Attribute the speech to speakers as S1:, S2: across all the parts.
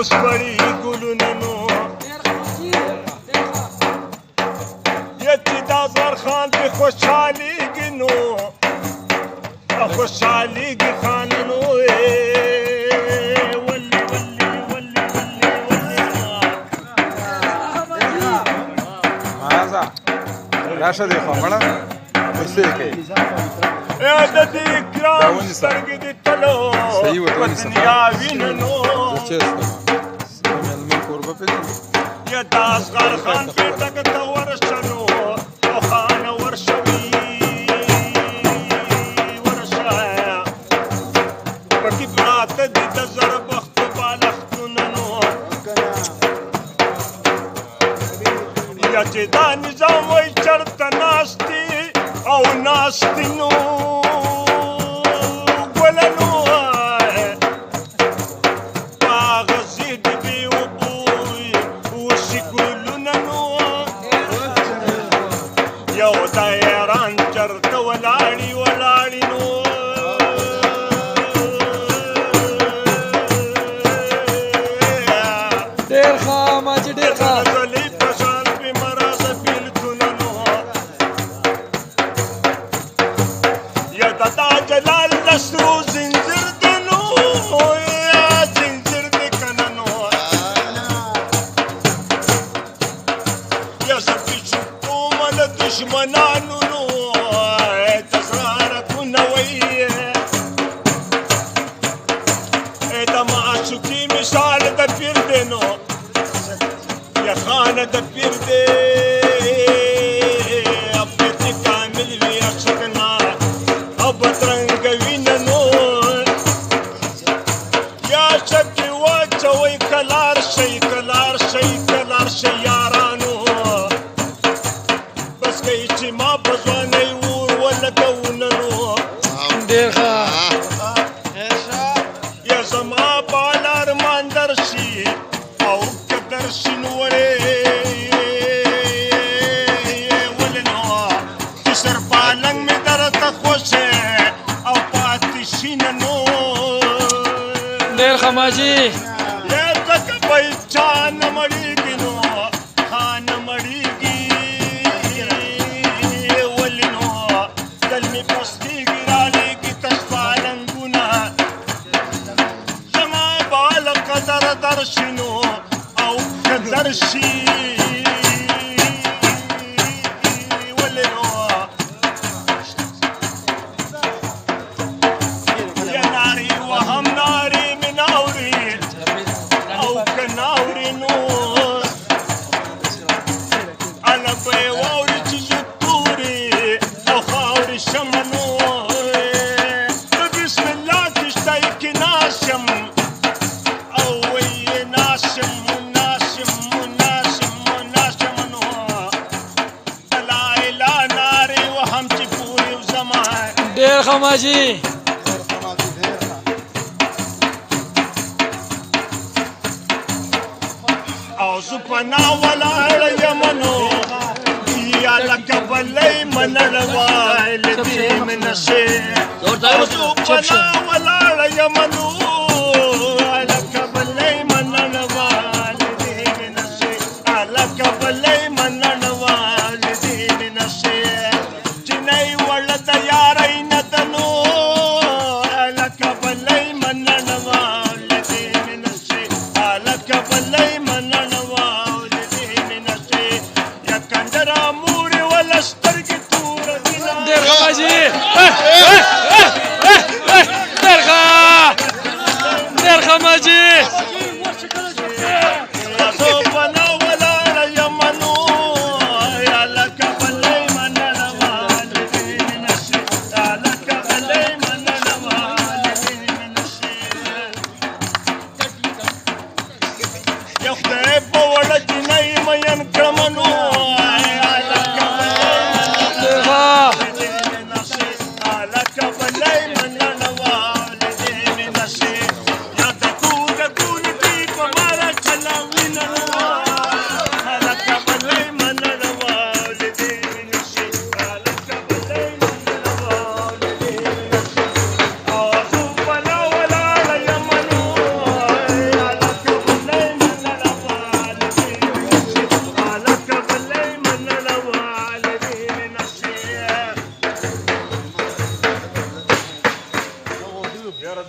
S1: اوس پړي ګلونه نو یتی دا زر خان په خوشحاليږي نو خوشحاليږي خان نو
S2: راشه دی خو مړه پیسې کوي
S1: د دې کرام سترګې دې تلو په دنیا وینه نو یا د اصغر خان پیټک ته ورشه نو او خانه ورشوي ورشه پکې پراته دي د زر بختو بالښتونه نو یا چې دا نظام وای چرته ناستي او ناستي نو ګله نو کاغذي د بې اوبوی وشي ګلونه نو یو د ایران چرته ولاړي ولاړي نو
S3: ډېر ښه ماجي ډېر ښه
S1: سرو زنجیر دنو یا زنجیر دی کننو یا سپی چکوم د دشمنانو نو تزرارتونه وی د معشوقي مثال د پیر دی نو یا خانه د پیر دی ابدې کامل وی اکشکنا اب ترنګ کلار شي یارانو بس کوي چې ما په ځوانۍ ور ولګونه نو
S3: ډېر ښه
S1: یا زما بالا ارمان درشي او که درشي نو ولې نو چې سر پالنګ مې درته خوښه او پاتې شي نه نو
S3: ډېر ښه ماجي
S1: چان مړیږي نو خان مړیږي ولې نو دل مې پسکېږي رالیږي تش پالنګونه زما بال قدر درشي نو او که درشي ولې نو یا ناري وهم ناري من اوري ناوري نو انا په واوري چې توري او خاوري شمنو بسم الله کشتای کې ناشم او وی ناشم نو لا اله ناري وهم چې پوری زمان
S3: ډېر ښه ماجي
S1: او زپنا ولاړ یمنو یا لکه بلې منړوال دې منشه او زپنا ولاړ یمنو لکه بلې منړوال دې منشه لکه بلې منړوال دې منشه چې نه ول د یارې ندنو لکه بلې منړوال دې منشه لکه بلې
S3: ماجي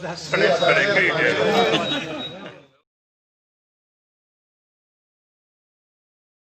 S1: سړی سړی کوي ډېر